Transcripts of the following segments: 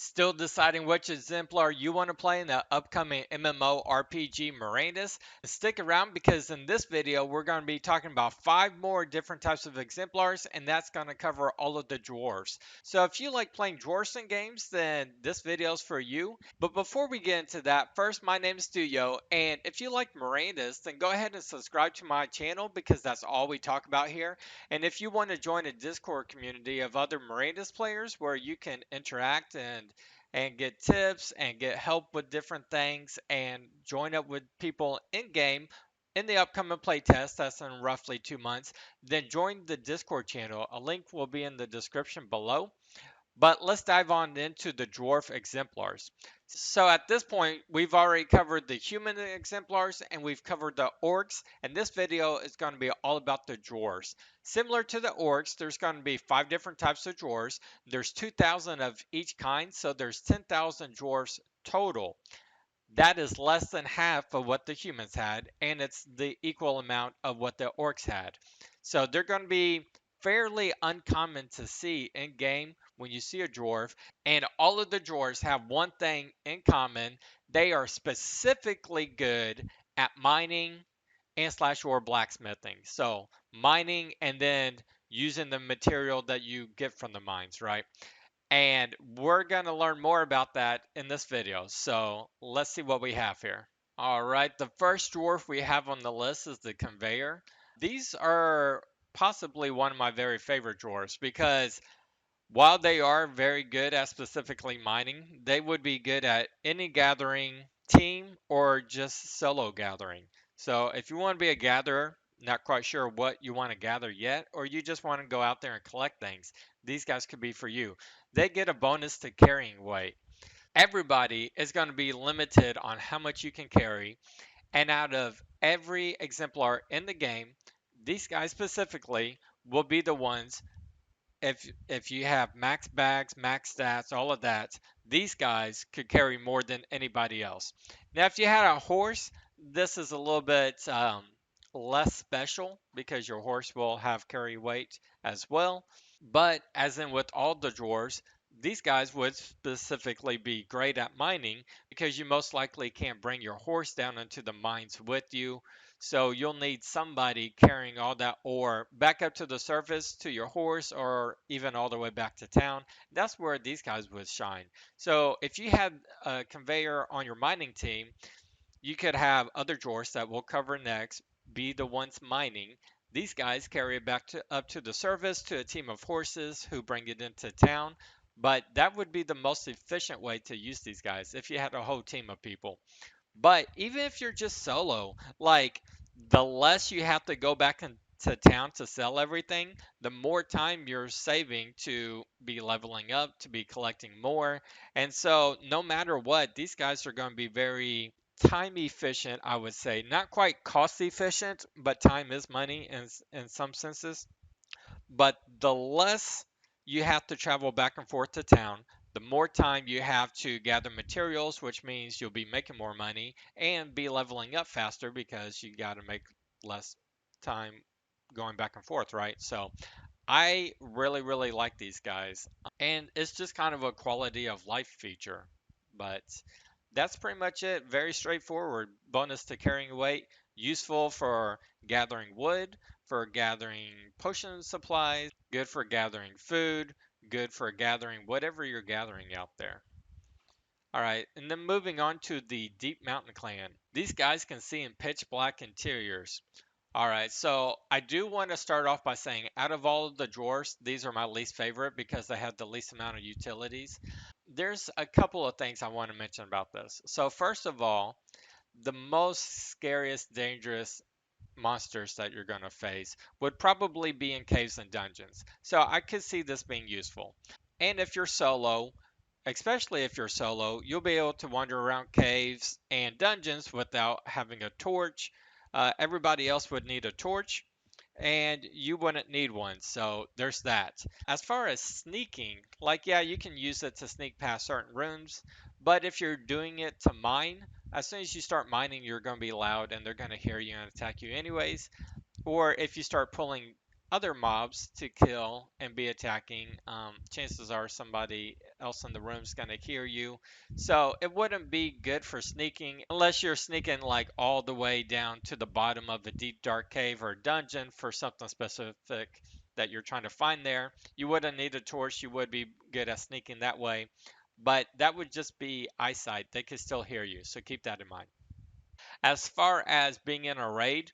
Still deciding which exemplar you want to play in the upcoming mmorpg Mirandus? Stick around because in this video we're going to be talking about 5 more different types of exemplars, and that's going to cover all of the dwarves. So if you like playing dwarves in games, then this video is for you. But before we get into that, first, my name is Stuyo, and if you like Mirandus, then go ahead and subscribe to my channel because that's all we talk about here. And if you want to join a Discord community of other Mirandus players where you can interact and get tips and get help with different things and join up with people in game in the upcoming playtest, that's in roughly 2 months, then join the Discord channel. A link will be in the description below. But let's dive on into the dwarf exemplars. So at this point, we've already covered the human exemplars and we've covered the orcs, and this video is going to be all about the dwarves. Similar to the orcs, there's going to be 5 different types of dwarves. There's 2,000 of each kind, so there's 10,000 dwarves total. That is less than half of what the humans had, and it's the equal amount of what the orcs had. So they're going to be fairly uncommon to see in game when you see a dwarf, and all of the dwarves have one thing in common. They are specifically good at mining and slash or blacksmithing. So mining and then using the material that you get from the mines, right? And we're going to learn more about that in this video. So let's see what we have here. All right, the first dwarf we have on the list is the conveyor. These are possibly one of my very favorite dwarfs because while they are very good at specifically mining, they would be good at any gathering team or just solo gathering. So if you want to be a gatherer, not quite sure what you want to gather yet, or you just want to go out there and collect things, these guys could be for you. They get a bonus to carrying weight. Everybody is going to be limited on how much you can carry, and out of every exemplar in the game, these guys specifically will be the ones if you have max bags, max stats, all of that, these guys could carry more than anybody else. Now, if you had a horse, this is a little bit less special because your horse will have carry weight as well. But as in with all the drawers, these guys would specifically be great at mining because you most likely can't bring your horse down into the mines with you. So you'll need somebody carrying all that ore back up to the surface to your horse or even all the way back to town. That's where these guys would shine. So if you had a conveyor on your mining team, you could have other drawers that we'll cover next be the ones mining. These guys carry it back to up to the surface to a team of horses who bring it into town. But that would be the most efficient way to use these guys if you had a whole team of people. But even if you're just solo, like the less you have to go back into town to sell everything, the more time you're saving to be leveling up, to be collecting more. And so, no matter what, these guys are going to be very time efficient, I would say. Not quite cost efficient, but time is money in some senses. But the less you have to travel back and forth to town, the more time you have to gather materials, which means you'll be making more money and be leveling up faster because you got to make less time going back and forth, right? So I really, really like these guys. And it's just kind of a quality of life feature. But that's pretty much it. Very straightforward. Bonus to carrying weight. Useful for gathering wood, for gathering potion supplies, good for gathering food, good for gathering whatever you're gathering out there. All right, and then moving on to the Deep Mountain Clan. These guys can see in pitch black interiors. All right, so I do want to start off by saying out of all of the drawers, these are my least favorite because they have the least amount of utilities. There's a couple of things I want to mention about this. So first of all, the most scariest, dangerous monsters that you're going to face would probably be in caves and dungeons. So I could see this being useful. And if you're solo, especially if you're solo, you'll be able to wander around caves and dungeons without having a torch. Everybody else would need a torch, and you wouldn't need one. So there's that. As far as sneaking, like, yeah, you can use it to sneak past certain rooms, but if you're doing it to mine, as soon as you start mining, you're going to be loud and they're going to hear you and attack you anyways. Or if you start pulling other mobs to kill and be attacking, chances are somebody else in the room is going to hear you. So it wouldn't be good for sneaking unless you're sneaking like all the way down to the bottom of a deep dark cave or dungeon for something specific that you're trying to find there. You wouldn't need a torch. You would be good at sneaking that way. But that would just be eyesight. They could still hear you. So keep that in mind. As far as being in a raid,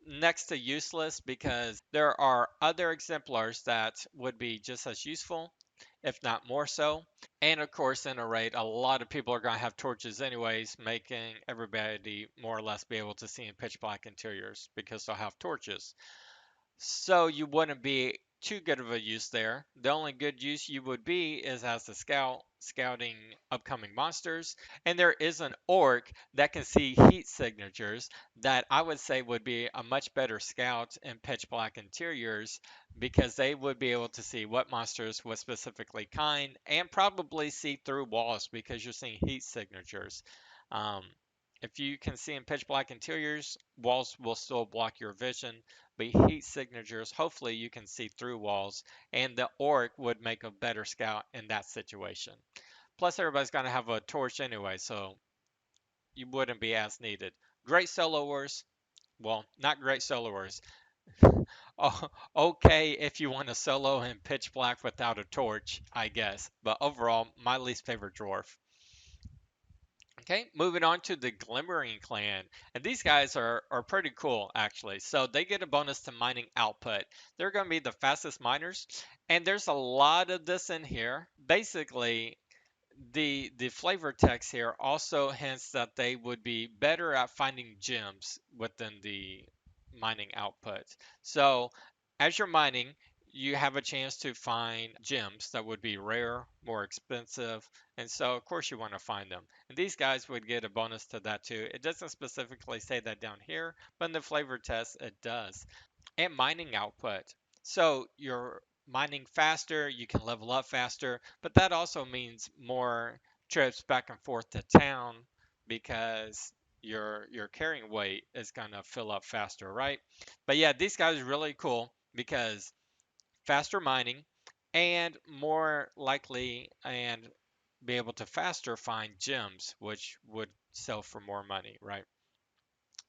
next to useless because there are other exemplars that would be just as useful, if not more so. And of course, in a raid, a lot of people are going to have torches anyways, making everybody more or less be able to see in pitch black interiors because they'll have torches. So you wouldn't be too good of a use there. The only good use you would be is as a scout, scouting upcoming monsters. And there is an orc that can see heat signatures that I would say would be a much better scout in pitch black interiors because they would be able to see what monsters, what specifically kind, and probably see through walls because you're seeing heat signatures. Um, if you can see in pitch black interiors, walls will still block your vision, but heat signatures, hopefully you can see through walls, and the orc would make a better scout in that situation. Plus, everybody's going to have a torch anyway, so you wouldn't be as needed. Great soloers, well, not great soloers. Oh, okay if you want to solo in pitch black without a torch, I guess. But overall, my least favorite dwarf. Okay, moving on to the Glimmering Clan. And these guys are pretty cool, actually. So they get a bonus to mining output. They're going to be the fastest miners. And there's a lot of this in here. Basically, the flavor text here also hints that they would be better at finding gems within the mining output. So as you're mining, you have a chance to find gems that would be rare, more expensive, and so of course you want to find them. And these guys would get a bonus to that too. It doesn't specifically say that down here, but in the flavor test it does. And mining output. So you're mining faster, you can level up faster, but that also means more trips back and forth to town because your carrying weight is gonna fill up faster, right? But yeah, these guys are really cool because faster mining and more likely and be able to faster find gems, which would sell for more money, right?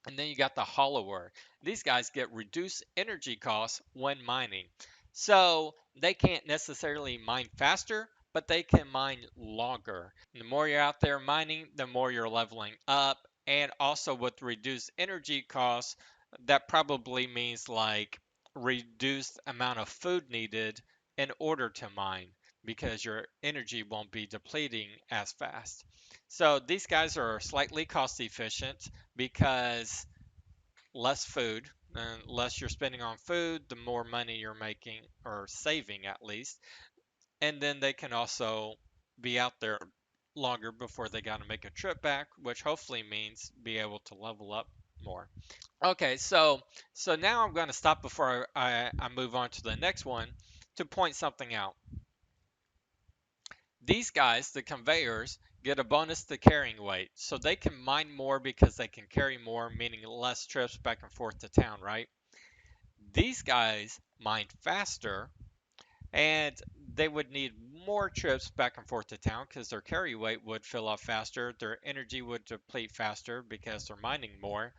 And then you got the hollower. These guys get reduced energy costs when mining. So they can't necessarily mine faster, but they can mine longer. And the more you're out there mining, the more you're leveling up. And also with reduced energy costs, that probably means like reduced amount of food needed in order to mine because your energy won't be depleting as fast. So these guys are slightly cost efficient because less food, and less you're spending on food, the more money you're making or saving at least. And then they can also be out there longer before they got to make a trip back, which hopefully means be able to level up more. Okay, so now I'm going to stop before I move on to the next one to point something out. These guys, the conveyors, get a bonus to carrying weight. So they can mine more because they can carry more, meaning less trips back and forth to town, right? These guys mine faster and they would need more trips back and forth to town because their carry weight would fill up faster, their energy would deplete faster because they're mining more,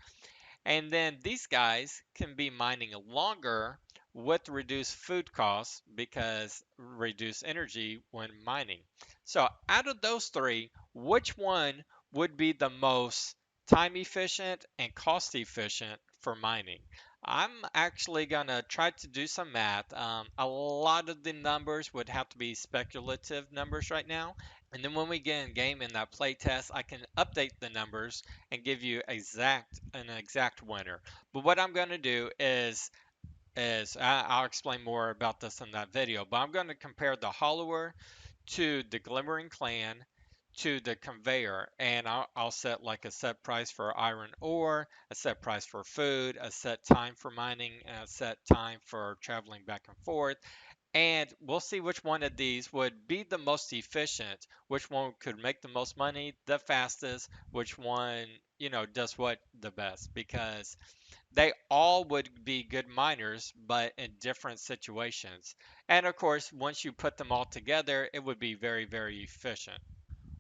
and then these guys can be mining longer with reduced food costs because reduced energy when mining. So out of those three, which one would be the most time efficient and cost efficient for mining? I'm actually gonna try to do some math. A lot of the numbers would have to be speculative numbers right now. And then when we get in game in that play test, I can update the numbers and give you an exact winner. But what I'm going to do is I'll explain more about this in that video. But I'm going to compare the Hollower to the Glimmering Clan to the conveyor, and I'll set like a set price for iron ore, a set price for food, a set time for mining, and a set time for traveling back and forth. And we'll see which one of these would be the most efficient, which one could make the most money the fastest, which one, does what the best, because they all would be good miners, but in different situations. And of course, once you put them all together, it would be very, very efficient.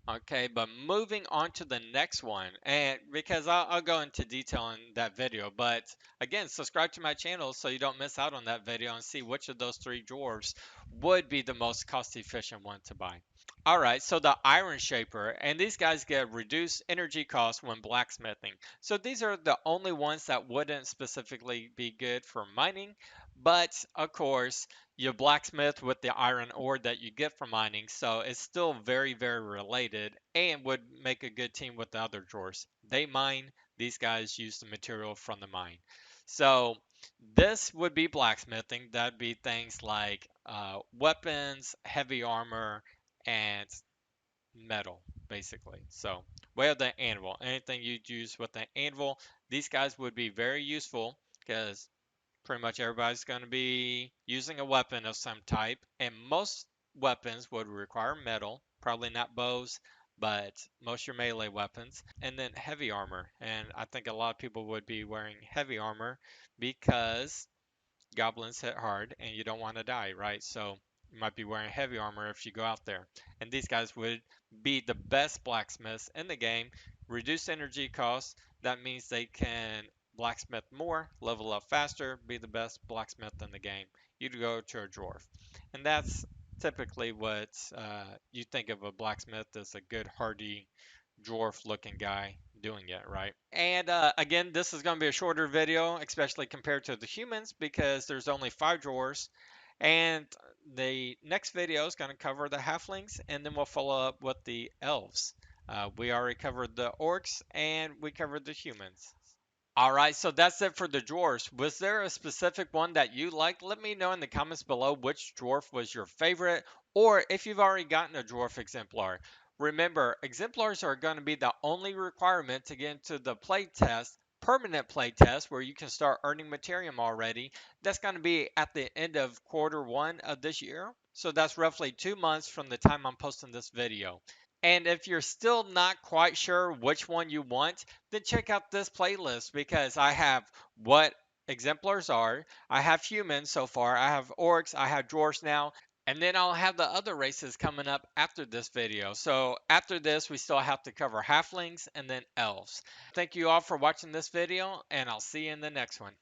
Okay, but moving on to the next one, and because I'll go into detail in that video, but again, subscribe to my channel so you don't miss out on that video and see which of those three dwarves would be the most cost efficient one to buy. All right, so the Iron Shaper, and these guys get reduced energy costs when blacksmithing. So these are the only ones that wouldn't specifically be good for mining, but of course, you blacksmith with the iron ore that you get from mining, so it's still very, very related and would make a good team with the other drawers. They mine, these guys use the material from the mine. So this would be blacksmithing. That'd be things like weapons, heavy armor, and metal, basically. So we have the anvil. Anything you'd use with the anvil, these guys would be very useful because pretty much everybody's going to be using a weapon of some type, and most weapons would require metal, probably not bows, but most your melee weapons, and then heavy armor. And I think a lot of people would be wearing heavy armor because goblins hit hard and you don't want to die, right? So you might be wearing heavy armor if you go out there. And these guys would be the best blacksmiths in the game. Reduce energy costs. That means they can blacksmith more, level up faster, be the best blacksmith in the game. You'd go to a dwarf. And that's typically what you think of a blacksmith as a good, hardy, dwarf looking guy doing it, right? And again, this is going to be a shorter video, especially compared to the humans, because there's only 5 drawers. And the next video is going to cover the halflings, and then we'll follow up with the elves. We already covered the orcs, and we covered the humans. All right, so that's it for the drawers. Was there a specific one that you liked? Let me know in the comments below which dwarf was your favorite, or if you've already gotten a dwarf exemplar. Remember, exemplars are going to be the only requirement to get into the playtest, permanent playtest, where you can start earning Materium already. That's going to be at the end of quarter 1 of this year. So that's roughly 2 months from the time I'm posting this video. And if you're still not quite sure which one you want, then check out this playlist because I have what exemplars are. I have humans so far. I have orcs. I have dwarves now. And then I'll have the other races coming up after this video. So after this, we still have to cover halflings and then elves. Thank you all for watching this video, and I'll see you in the next one.